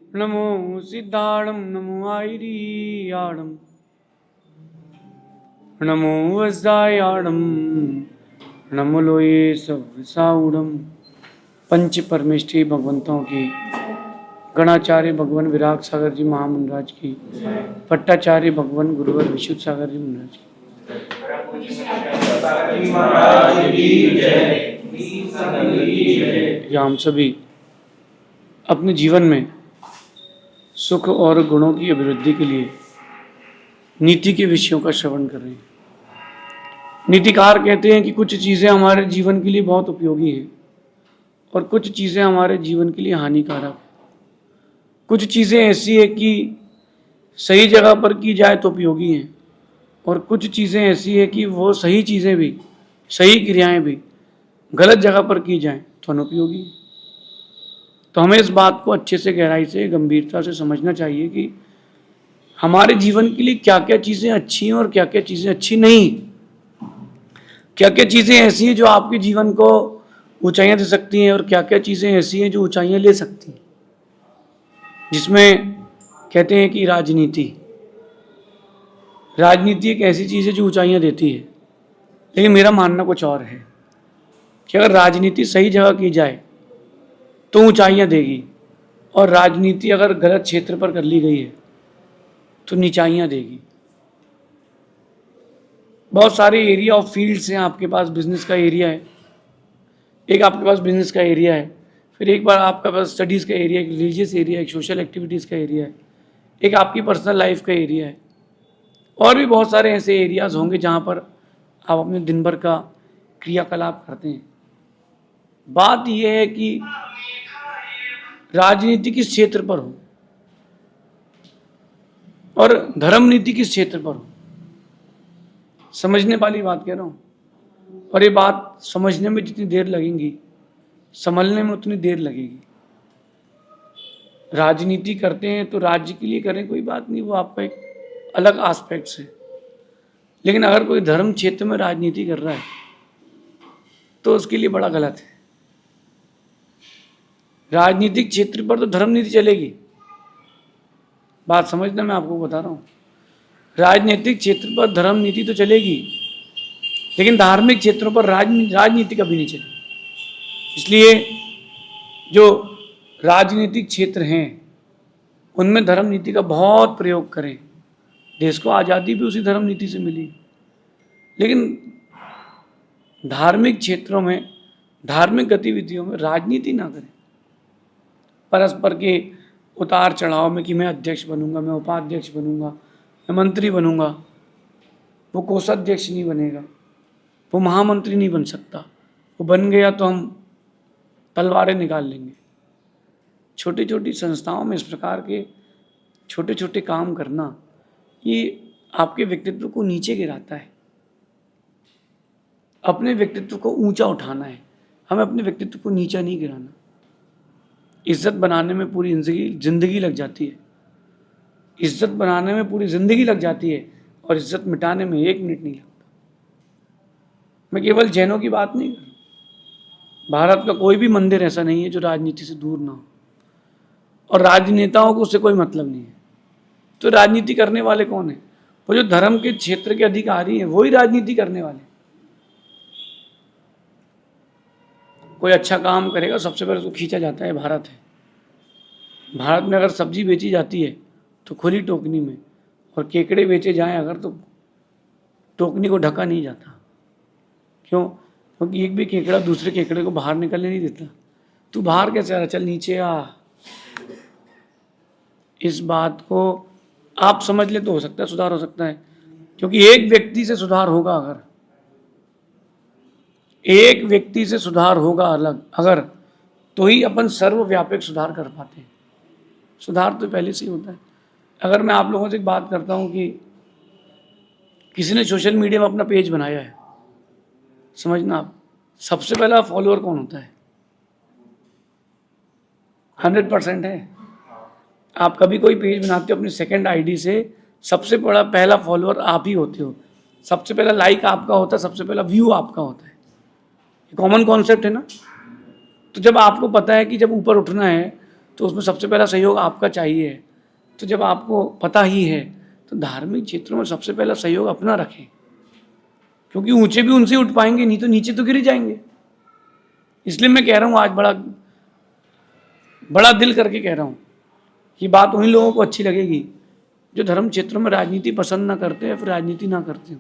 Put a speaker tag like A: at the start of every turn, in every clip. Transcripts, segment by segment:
A: नमो सिद्धाणं नमो आयर्याणं नमो वज्रायाणं नमो लोये सवसाउडम। पंच परमेष्ठी भगवंतों की, गणाचार्य भगवान विराग सागर जी महामंडराज की, पट्टाचार्य भगवान गुरुवर विशुद्ध सागर जी महाराज की। हम सभी अपने जीवन में सुख और गुणों की अभिवृद्धि के लिए नीति के विषयों का श्रवण कर रहे हैं। नीतिकार कहते हैं कि कुछ चीज़ें हमारे जीवन के लिए बहुत उपयोगी हैं और कुछ चीज़ें हमारे जीवन के लिए हानिकारक हैं। कुछ चीज़ें ऐसी है कि सही जगह पर की जाए तो उपयोगी हैं और कुछ चीज़ें ऐसी है कि वो सही चीज़ें भी, सही क्रियाएं भी गलत जगह पर की जाएं तो अनुपयोगी हैं। तो हमें इस बात को अच्छे से, गहराई से, गंभीरता से समझना चाहिए कि हमारे जीवन के लिए क्या क्या चीज़ें अच्छी हैं और क्या क्या चीज़ें अच्छी नहीं। क्या क्या चीज़ें ऐसी हैं जो आपके जीवन को ऊंचाइयां दे सकती हैं और क्या क्या चीज़ें ऐसी हैं जो ऊंचाइयां ले सकती हैं। जिसमें कहते हैं कि राजनीति एक ऐसी चीज़ है जो ऊंचाइयां देती है, लेकिन मेरा मानना कुछ और है कि अगर राजनीति सही जगह की जाए तो ऊंचाइयां देगी और राजनीति अगर गलत क्षेत्र पर कर ली गई है तो नीचाइयां देगी। बहुत सारे एरिया ऑफ फील्ड्स हैं आपके पास। बिजनेस का एरिया है, एक आपके पास बिजनेस का एरिया है, फिर एक बार आपके पास स्टडीज़ का एरिया, एक रिलीजियस एरिया, एक सोशल एक्टिविटीज़ का एरिया है, एक आपकी पर्सनल लाइफ का एरिया है, और भी बहुत सारे ऐसे एरियाज़ होंगे जहाँ पर आप अपने दिन भर का क्रियाकलाप करते हैं। बात यह है कि राजनीति किस क्षेत्र पर हो और धर्म नीति किस क्षेत्र पर हो, समझने वाली बात कह रहा हूँ। और ये बात समझने में जितनी देर लगेगी, संभलने में उतनी देर लगेगी। राजनीति करते हैं तो राज्य के लिए करें, कोई बात नहीं, वो आपका एक अलग एस्पेक्ट्स है। लेकिन अगर कोई धर्म क्षेत्र में राजनीति कर रहा है तो उसके लिए बड़ा गलत है। राजनीतिक क्षेत्र पर तो धर्म नीति चलेगी, बात समझना, मैं आपको बता रहा हूँ। राजनीतिक क्षेत्र पर धर्म नीति तो चलेगी, लेकिन धार्मिक क्षेत्रों पर राजनीति कभी नहीं चलेगी। इसलिए जो राजनीतिक क्षेत्र हैं उनमें धर्म नीति का बहुत प्रयोग करें। देश को आज़ादी भी उसी धर्म नीति से मिली, लेकिन धार्मिक क्षेत्रों में, धार्मिक गतिविधियों में राजनीति ना करें। परस्पर के उतार चढ़ाव में कि मैं अध्यक्ष बनूंगा, मैं उपाध्यक्ष बनूंगा, मैं मंत्री बनूंगा, वो कोषाध्यक्ष नहीं बनेगा, वो महामंत्री नहीं बन सकता, वो बन गया तो हम तलवारें निकाल लेंगे। छोटी छोटी संस्थाओं में इस प्रकार के छोटे छोटे काम करना, ये आपके व्यक्तित्व को नीचे गिराता है। अपने व्यक्तित्व को ऊंचा उठाना है, हमें अपने व्यक्तित्व को नीचा नहीं गिराना। इज्जत बनाने में पूरी जिंदगी लग जाती है, इज्जत बनाने में पूरी जिंदगी लग जाती है और इज्जत मिटाने में 1 मिनट नहीं लगता। मैं केवल जैनों की बात नहीं कर रहा, भारत का कोई भी मंदिर ऐसा नहीं है जो राजनीति से दूर ना हो, और राजनेताओं को उससे कोई मतलब नहीं है। तो राजनीति करने वाले कौन है? वो जो धर्म के क्षेत्र के अधिकारी हैं, वही राजनीति करने वाले। कोई अच्छा काम करेगा सबसे पहले उसको खींचा जाता है। भारत है, भारत में अगर सब्जी बेची जाती है तो खुली टोकनी में, और केकड़े बेचे जाएं अगर तो टोकनी को ढका नहीं जाता। क्यों? क्योंकि एक भी केकड़ा दूसरे केकड़े को बाहर निकलने नहीं देता। तू बाहर कैसे आ रहा, चल नीचे आ। इस बात को आप समझ ले तो हो सकता है सुधार हो सकता है, क्योंकि एक व्यक्ति से सुधार होगा, अगर एक व्यक्ति से सुधार होगा अलग अगर, तो ही अपन सर्वव्यापक सुधार कर पाते हैं। सुधार तो पहले से ही होता है। अगर मैं आप लोगों से एक बात करता हूं कि किसी ने सोशल मीडिया में अपना पेज बनाया है, समझना आप, सबसे पहला फॉलोअर कौन होता है? 100% है। आप कभी कोई पेज बनाते हो अपनी सेकंड आईडी से, सबसे बड़ा पहला फॉलोअर आप ही होते हो, सबसे पहला लाइक आपका होता है, सबसे पहला व्यू आपका होता है। कॉमन कॉन्सेप्ट है ना। तो जब आपको पता है कि जब ऊपर उठना है तो उसमें सबसे पहला सहयोग आपका चाहिए। तो जब आपको पता ही है तो धार्मिक क्षेत्रों में सबसे पहला सहयोग अपना रखें, क्योंकि ऊंचे भी उनसे उठ पाएंगे, नहीं तो नीचे तो गिर ही जाएंगे। इसलिए मैं कह रहा हूँ, आज बड़ा बड़ा दिल करके कह रहा हूँ, ये बात उन्हीं लोगों को अच्छी लगेगी जो धर्म क्षेत्रों में राजनीति पसंद ना करते हैं, फिर राजनीति ना करते हो।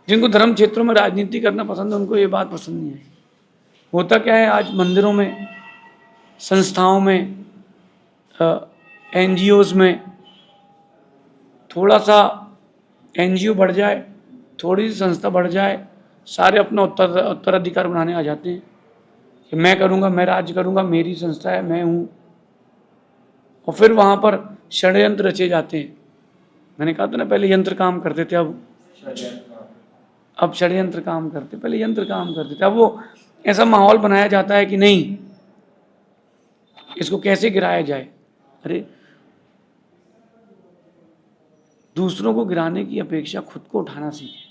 A: जिनको धर्म क्षेत्रों में राजनीति करना पसंद है उनको ये बात पसंद नहीं आई। होता क्या है, आज मंदिरों में, संस्थाओं में, एनजीओज में थोड़ा सा एनजीओ बढ़ जाए, थोड़ी सी संस्था बढ़ जाए, सारे अपना उत्तराधिकार बनाने आ जाते हैं कि मैं करूँगा, मैं राज्य करूँगा, मेरी संस्था है, मैं हूँ। और फिर वहाँ पर षड्यंत्र रचे जाते हैं। मैंने कहा था ना, पहले यंत्र काम करते थे, अब षड्यंत्र काम करते, पहले यंत्र काम करते थे। अब वो ऐसा माहौल बनाया जाता है कि नहीं, इसको कैसे गिराया जाए। अरे दूसरों को गिराने की अपेक्षा खुद को उठाना सीखें।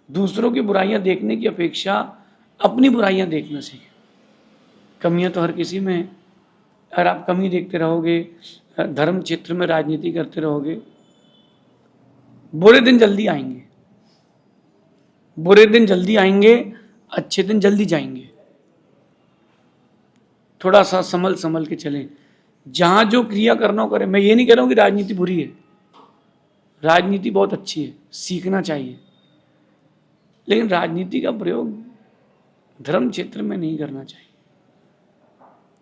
A: दूसरों की बुराइयां देखने की अपेक्षा अपनी बुराइयां देखना सीखें। कमियां तो हर किसी में है। अगर आप कमी देखते रहोगे, धर्म क्षेत्र में राजनीति करते रहोगे, बुरे दिन जल्दी आएंगे, बुरे दिन जल्दी आएंगे, अच्छे दिन जल्दी जाएंगे। थोड़ा सा संभल के चलें। जहां जो क्रिया करना हो करें। मैं ये नहीं कह रहा हूं कि राजनीति बुरी है, राजनीति बहुत अच्छी है, सीखना चाहिए, लेकिन राजनीति का प्रयोग धर्म क्षेत्र में नहीं करना चाहिए।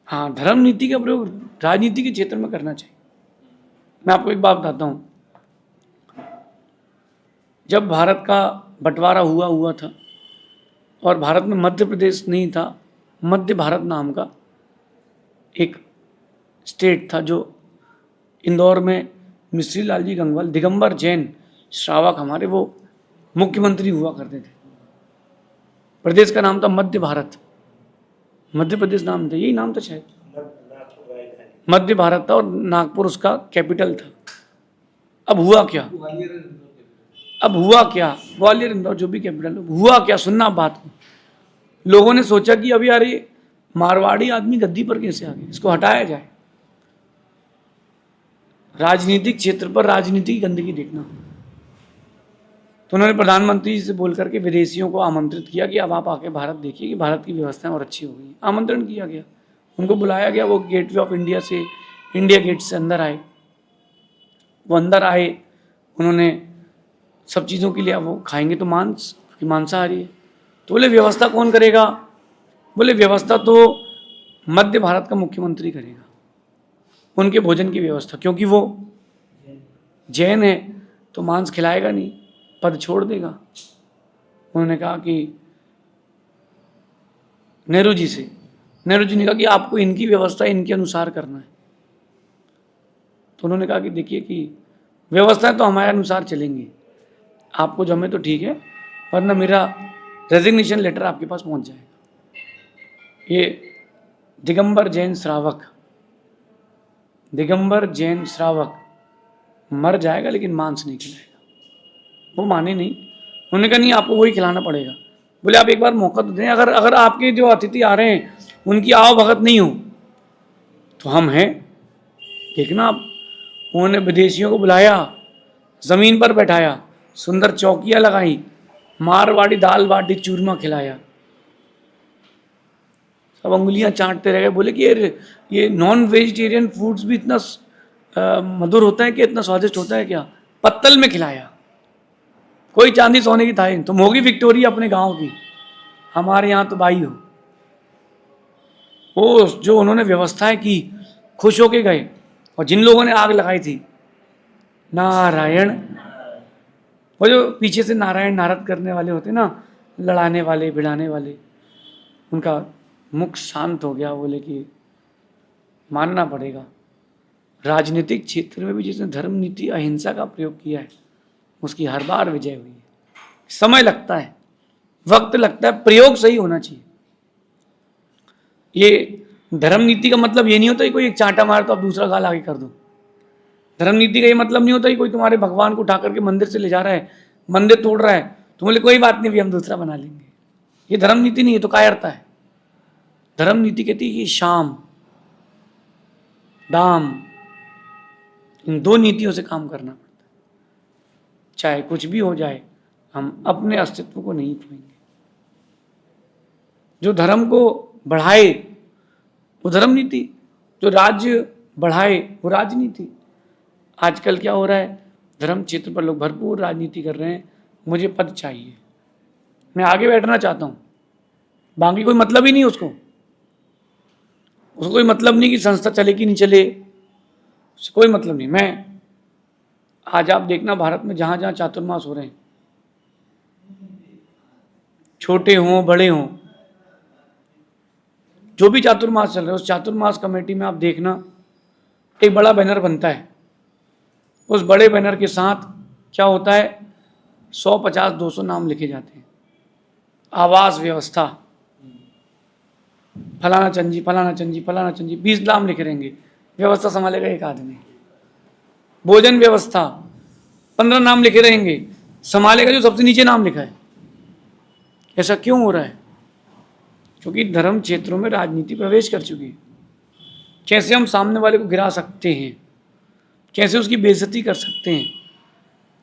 A: हाँ, धर्म नीति का प्रयोग राजनीति के क्षेत्र में करना चाहिए। मैं आपको एक बात बताता हूँ। जब भारत का बंटवारा हुआ था और भारत में मध्य प्रदेश नहीं था, मध्य भारत नाम का एक स्टेट था, जो इंदौर में मिश्री लाल जी गंगवाल, दिगंबर जैन श्रावक हमारे वो मुख्यमंत्री हुआ करते थे। प्रदेश का नाम था मध्य भारत, मध्य प्रदेश नाम था, यही नाम था शायद, मध्य भारत था, और नागपुर उसका कैपिटल था। अब हुआ क्या, ग्वालियर इंदौर जो भी कैपिटल, हुआ क्या, सुनना बात को। लोगों ने सोचा कि अब यार ये मारवाड़ी आदमी गद्दी पर कैसे आ गए, इसको हटाया जाए। राजनीतिक क्षेत्र पर राजनीति की गंदगी देखना, तो उन्होंने प्रधानमंत्री जी से बोल करके विदेशियों को आमंत्रित किया कि अब आप आके भारत देखिए कि भारत की व्यवस्थाएं और अच्छी हो गई। आमंत्रण किया गया, उनको बुलाया गया। वो गेटवे ऑफ इंडिया से, इंडिया गेट से अंदर आए। वो अंदर आए, उन्होंने सब चीज़ों के लिए, वो खाएंगे तो मांस, कि मांसाहारी है। तो बोले व्यवस्था कौन करेगा? बोले व्यवस्था तो मध्य भारत का मुख्यमंत्री करेगा, उनके भोजन की व्यवस्था, क्योंकि वो जैन है तो मांस खिलाएगा नहीं, पद छोड़ देगा। उन्होंने कहा कि नेहरू जी ने कहा कि आपको इनकी व्यवस्था इनके अनुसार करना है। तो उन्होंने कहा कि देखिए कि व्यवस्था तो हमारे अनुसार चलेंगी, आपको जमे तो ठीक है, वरना मेरा रेजिग्नेशन लेटर आपके पास पहुंच जाएगा। ये दिगंबर जैन श्रावक मर जाएगा लेकिन मांस नहीं खिलाएगा। वो माने नहीं, उन्होंने कहा नहीं, आपको वही खिलाना पड़ेगा। बोले आप एक बार मौका तो दें, अगर आपके जो अतिथि आ रहे हैं उनकी आओ भगत नहीं हो तो हम हैं, देखना आप। उन्होंने विदेशियों को बुलाया, ज़मीन पर बैठाया, सुंदर चौकियाँ लगाई, मारवाड़ी दाल बाटी चूरमा खिलाया। सब अंगुलियां चाटते रह गए। बोले कि ये नॉन वेजिटेरियन फूड्स भी इतना मधुर होता है कि, इतना स्वादिष्ट होता है क्या? पत्तल में खिलाया, कोई चांदी सोने की थाली। तुम होगी विक्टोरिया अपने गांव की, हमारे यहाँ तो भाई हो। वो जो उन्होंने व्यवस्थाएं की, खुश होके गए। और जिन लोगों ने आग लगाई थी, नारायण, वो जो पीछे से नारायण नारद करने वाले होते ना, लड़ाने वाले भिड़ाने वाले, उनका मुख शांत हो गया। बोले कि मानना पड़ेगा, राजनीतिक क्षेत्र में भी जिसने धर्म नीति अहिंसा का प्रयोग किया है उसकी हर बार विजय हुई है। समय लगता है, वक्त लगता है, प्रयोग सही होना चाहिए। ये धर्म नीति का मतलब ये नहीं होता कि कोई एक चांटा मार तो आप दूसरा गाल आगे कर दो। धर्म नीति का ये मतलब नहीं होता कि कोई तुम्हारे भगवान को उठा करके मंदिर से ले जा रहा है, मंदिर तोड़ रहा है, तो बोले कोई बात नहीं, भी हम दूसरा बना लेंगे। ये धर्म नीति नहीं है, तो कायरता है। धर्म नीति कहती है कि शाम, दाम, इन दो नीतियों से काम करना पड़ता है। चाहे कुछ भी हो जाए, हम अपने अस्तित्व को नहीं खोएंगे। जो धर्म को बढ़ाए वो धर्म नीति, जो राज्य बढ़ाए वो राजनीति। आजकल क्या हो रहा है, धर्म क्षेत्र पर लोग भरपूर राजनीति कर रहे हैं। मुझे पद चाहिए, मैं आगे बैठना चाहता हूं, बाकी कोई मतलब ही नहीं उसको कोई मतलब नहीं कि संस्था चले कि नहीं चले, उससे कोई मतलब नहीं। मैं आज आप देखना भारत में जहां जहां चातुर्मास हो रहे हैं, छोटे हों बड़े हों, जो भी चातुर्मास चल रहा है, उस चातुर्मास कमेटी में आप देखना एक बड़ा बैनर बनता है। उस बड़े बैनर के साथ क्या होता है, 150-200 नाम लिखे जाते हैं। आवास व्यवस्था, फलाना चंजी फलाना चंजी फलाना चंजी, 20 नाम लिखे रहेंगे, व्यवस्था संभालेगा एक आदमी। भोजन व्यवस्था, 15 नाम लिखे रहेंगे, संभालेगा जो सबसे नीचे नाम लिखा है। ऐसा क्यों हो रहा है? क्योंकि धर्म क्षेत्रों में राजनीति प्रवेश कर चुकी है। कैसे हम सामने वाले को गिरा सकते हैं, कैसे उसकी बेइज्जती कर सकते हैं,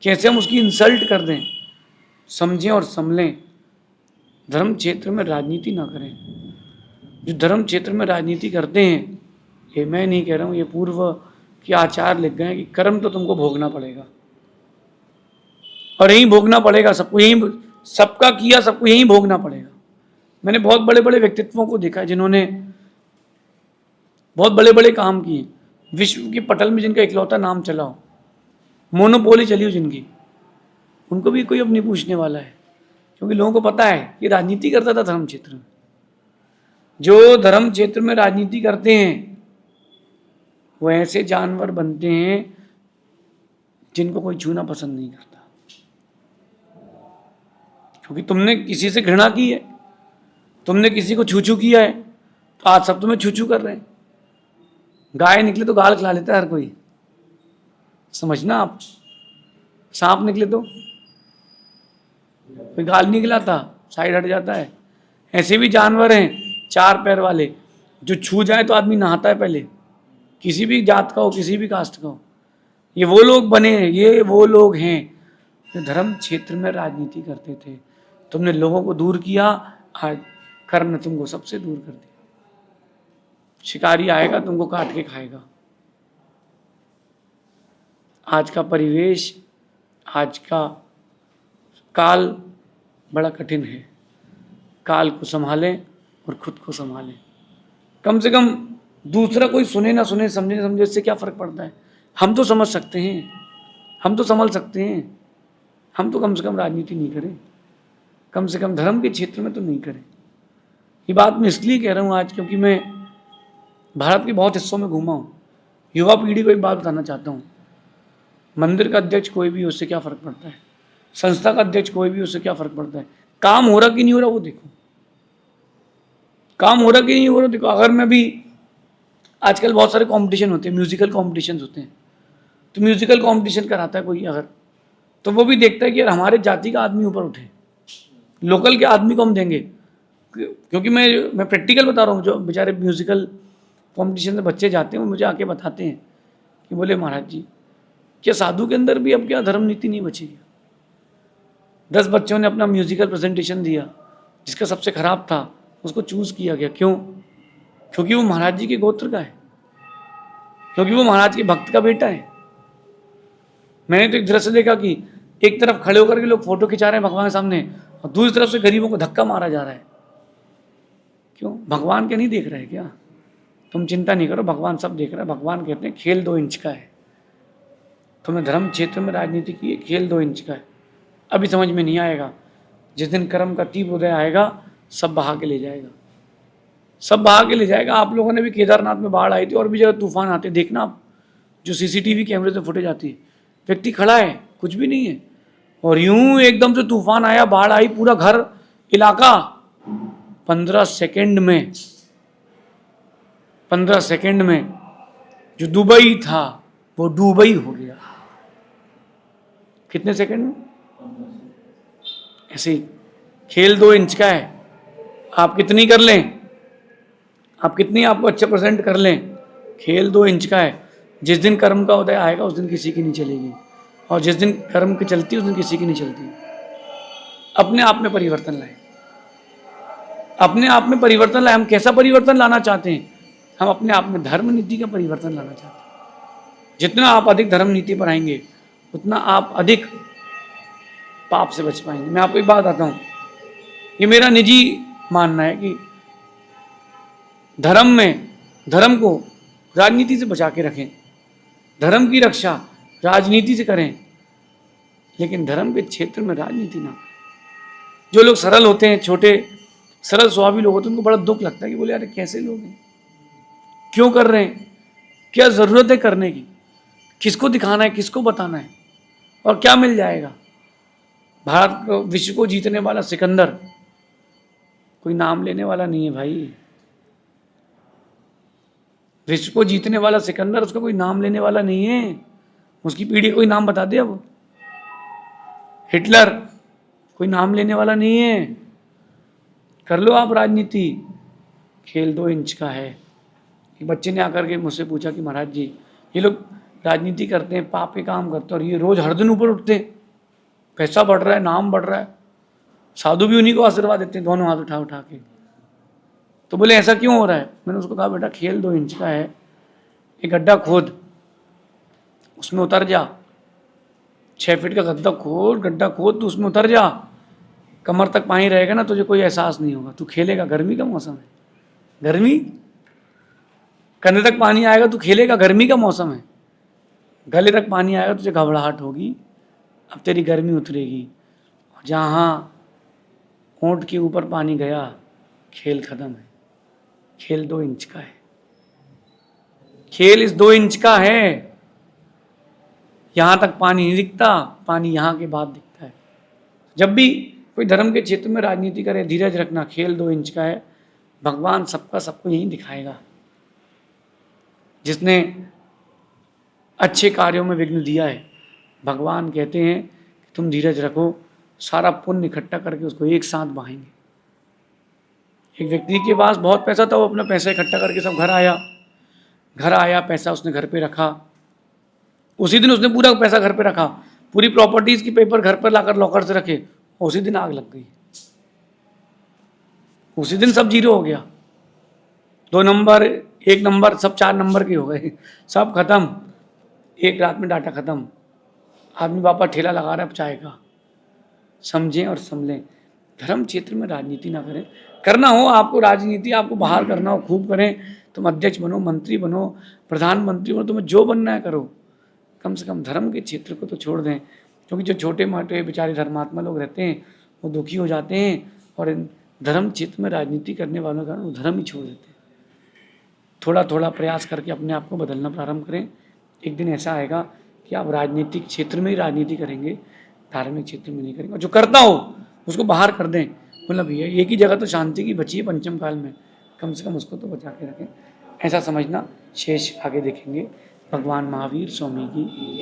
A: कैसे हम उसकी इंसल्ट कर दें, समझें और संभलें। धर्म क्षेत्र में राजनीति ना करें। जो धर्म क्षेत्र में राजनीति करते हैं, ये मैं नहीं कह रहा हूँ, ये पूर्व के आचार्य लिख गए हैं कि कर्म तो तुमको भोगना पड़ेगा, और यही भोगना पड़ेगा सबको, यही सबका किया सबको यही भोगना पड़ेगा। मैंने बहुत बड़े बड़े व्यक्तित्वों को देखा है जिन्होंने बहुत बड़े बड़े काम किए, विश्व की पटल में जिनका इकलौता नाम चला हो, मोनोपोली चली हो जिनकी, उनको भी कोई अब नहीं पूछने वाला है, क्योंकि लोगों को पता है कि राजनीति करता था धर्म क्षेत्र में। जो धर्म क्षेत्र में राजनीति करते हैं वो ऐसे जानवर बनते हैं जिनको कोई छूना पसंद नहीं करता, क्योंकि तुमने किसी से घृणा की है, तुमने किसी को छू छू किया है, तो आज सब तुम्हें छू छू कर रहे हैं। गाय निकले तो गाल खिला लेता है हर कोई, समझना आप। सांप निकले तो कोई गाल नहीं खिलाता, साइड हट जाता है। ऐसे भी जानवर हैं 4 पैर वाले, जो छू जाए तो आदमी नहाता है पहले, किसी भी जात का हो, किसी भी कास्ट का हो। ये वो लोग बने हैं, ये वो लोग हैं जो धर्म क्षेत्र में राजनीति करते थे। तुमने लोगों को दूर किया, आज कर्म ने तुमको सबसे दूर कर दिया। शिकारी आएगा तुमको काट के खाएगा। आज का परिवेश, आज का काल बड़ा कठिन है। काल को संभालें और खुद को संभालें। कम से कम दूसरा कोई सुने ना सुने, समझे ना समझे, इससे क्या फर्क पड़ता है। हम तो समझ सकते हैं, हम तो संभल सकते हैं। हम तो कम से कम राजनीति नहीं करें, कम से कम धर्म के क्षेत्र में तो नहीं करें। ये बात मैं इसलिए कह रहा हूँ आज, क्योंकि मैं भारत के बहुत हिस्सों में घूमा हूँ। युवा पीढ़ी को एक बात बताना चाहता हूँ, मंदिर का अध्यक्ष कोई भी, उससे क्या फर्क पड़ता है। संस्था का अध्यक्ष कोई भी, उससे क्या फर्क पड़ता है। काम हो रहा कि नहीं हो रहा वो देखो, काम हो रहा कि नहीं हो रहा देखो। अगर मैं भी, आजकल बहुत सारे कंपटीशन होते हैं, म्यूजिकल कंपटीशन होते हैं, तो म्यूजिकल कंपटीशन कराता है कोई अगर, तो वो भी देखता है कि यार हमारे जाति का आदमी ऊपर उठे, लोकल के आदमी को हम देंगे। क्योंकि मैं प्रैक्टिकल बता रहा हूँ, जो बेचारे म्यूजिकल कंपटीशन में बच्चे जाते हैं वो मुझे आके बताते हैं कि बोले महाराज जी, क्या साधु के अंदर भी अब क्या धर्म नीति नहीं बची। 10 बच्चों ने अपना म्यूजिकल प्रेजेंटेशन दिया, जिसका सबसे खराब था उसको चूज किया गया। क्यों? क्योंकि वो महाराज जी के गोत्र का है, क्योंकि वो महाराज के भक्त का बेटा है। मैंने तो एक दृश्य देखा कि एक तरफ खड़े होकर के लोग फोटो खिंचा रहे हैं भगवान के सामने, और दूसरी तरफ से गरीबों को धक्का मारा जा रहा है। क्यों? भगवान क्या नहीं देख रहे हैं क्या? तुम चिंता नहीं करो, भगवान सब देख रहा है। भगवान कहते हैं खेल 2 इंच का है। तुमने धर्म क्षेत्र में राजनीति की है, खेल 2 इंच का है। अभी समझ में नहीं आएगा, जिस दिन कर्म का तीव्र उदय आएगा सब बहा के ले जाएगा, सब बहा के ले जाएगा। आप लोगों ने भी केदारनाथ में बाढ़ आई थी और भी जगह तूफान आते, देखना आप, जो सीसीटीवी कैमरे से फुटेज आती है, व्यक्ति खड़ा है, कुछ भी नहीं है, और यूं एकदम से तूफान आया, बाढ़ आई, पूरा घर इलाका 15 सेकंड में जो दुबई था वो दुबई हो गया। कितने सेकंड में? ऐसे ही खेल 2 इंच का है। आप कितनी कर लें, आप कितनी आपको अच्छा प्रेजेंट कर लें, खेल 2 इंच का है। जिस दिन कर्म का उदय आएगा उस दिन किसी की नहीं चलेगी, और जिस दिन कर्म की चलती है उस दिन किसी की नहीं चलती। अपने आप में परिवर्तन लाए, अपने आप में परिवर्तन लाए। हम कैसा परिवर्तन लाना चाहते हैं? हम अपने आप में धर्म नीति का परिवर्तन लाना चाहते हैं। जितना आप अधिक धर्म नीति पर आएंगे उतना आप अधिक पाप से बच पाएंगे। मैं आपको एक बात बताता हूँ, ये मेरा निजी मानना है कि धर्म को राजनीति से बचा के रखें, धर्म की रक्षा राजनीति से करें, लेकिन धर्म के क्षेत्र में राजनीति ना करें। जो लोग सरल होते हैं, छोटे सरल स्वभावी लोग होते हैं, उनको बड़ा दुख लगता है कि बोले यार कैसे लोग हैं, क्यों कर रहे हैं, क्या जरूरत है करने की, किसको दिखाना है, किसको बताना है, और क्या मिल जाएगा। भारत को, विश्व को जीतने वाला सिकंदर कोई नाम लेने वाला नहीं है भाई। विश्व को जीतने वाला सिकंदर, उसका कोई नाम लेने वाला नहीं है। उसकी पीढ़ी कोई नाम बता दे। अब हिटलर कोई नाम लेने वाला नहीं है। कर लो आप राजनीति, खेल 2 इंच का है। एक बच्चे ने आकर के मुझसे पूछा कि महाराज जी, ये लोग राजनीति करते हैं, पाप के काम करते हैं, और ये रोज हर दिन ऊपर उठते हैं, पैसा बढ़ रहा है, नाम बढ़ रहा है, साधु भी उन्हीं को आशीर्वाद देते हैं दोनों हाथ उठा उठा के। तो बोले ऐसा क्यों हो रहा है? मैंने उसको कहा बेटा खेल 2 इंच का है, एक गड्ढा खोद, उसमें उतर जा, 6 फीट का गड्ढा खोद, तू उसमें उतर जा, कमर तक पानी रहेगा ना, तुझे कोई एहसास नहीं होगा, तू खेलेगा। गर्मी का मौसम है, गर्मी कंधे तक पानी आएगा, तू खेलेगा। गर्मी का मौसम है, गले तक पानी आएगा, तुझे घबराहट होगी, अब तेरी गर्मी उतरेगी। जहाँ होंठ के ऊपर पानी गया, खेल खत्म है। खेल 2 इंच का है, खेल इस 2 इंच का है। यहां तक पानी नहीं दिखता, पानी यहां के बाद दिखता है। जब भी कोई धर्म के क्षेत्र में राजनीति करे, धीरज रखना, खेल 2 इंच का है। भगवान सबका सबको यही दिखाएगा। जिसने अच्छे कार्यों में विघ्न दिया है, भगवान कहते हैं कि तुम धीरज रखो, सारा पुण्य इकट्ठा करके उसको एक साथ बहाएंगे। एक व्यक्ति के पास बहुत पैसा था, वो अपना पैसा इकट्ठा करके सब घर आया, पैसा उसने घर पे रखा। उसी दिन उसने पूरा पैसा घर पे रखा, पूरी प्रॉपर्टीज की पेपर घर पर लाकर लॉकर से रखे, उसी दिन आग लग गई। उसी दिन सब जीरो हो गया। 2 नंबर, 1 नंबर, सब 4 नंबर के हो गए, सब खत्म। एक रात में डाटा खत्म। आदमी पापा ठेला लगा रहा है चाय का। समझें और संभलें। धर्म क्षेत्र में राजनीति ना करें। करना हो आपको राजनीति, आपको बाहर करना हो, खूब करें। तुम अध्यक्ष बनो, मंत्री बनो, प्रधानमंत्री बनो, तुम्हें जो बनना है करो। कम से कम धर्म के क्षेत्र को तो छोड़ दें, क्योंकि जो छोटे मोटे बेचारे धर्मात्मा लोग रहते हैं वो दुखी हो जाते हैं, और इन धर्म क्षेत्र में राजनीति करने वालों का वो धर्म ही छोड़ देते हैं। थोड़ा थोड़ा प्रयास करके अपने आप को बदलना प्रारंभ करें। एक दिन ऐसा आएगा कि आप राजनीतिक क्षेत्र में ही राजनीति करेंगे, धार्मिक क्षेत्र में नहीं करेंगे। और जो करता हो उसको बाहर कर दें। मतलब भैया एक ही जगह तो शांति की बची है पंचम काल में, कम से कम उसको तो बचा के रखें, ऐसा समझना। शेष आगे देखेंगे। भगवान महावीर स्वामी की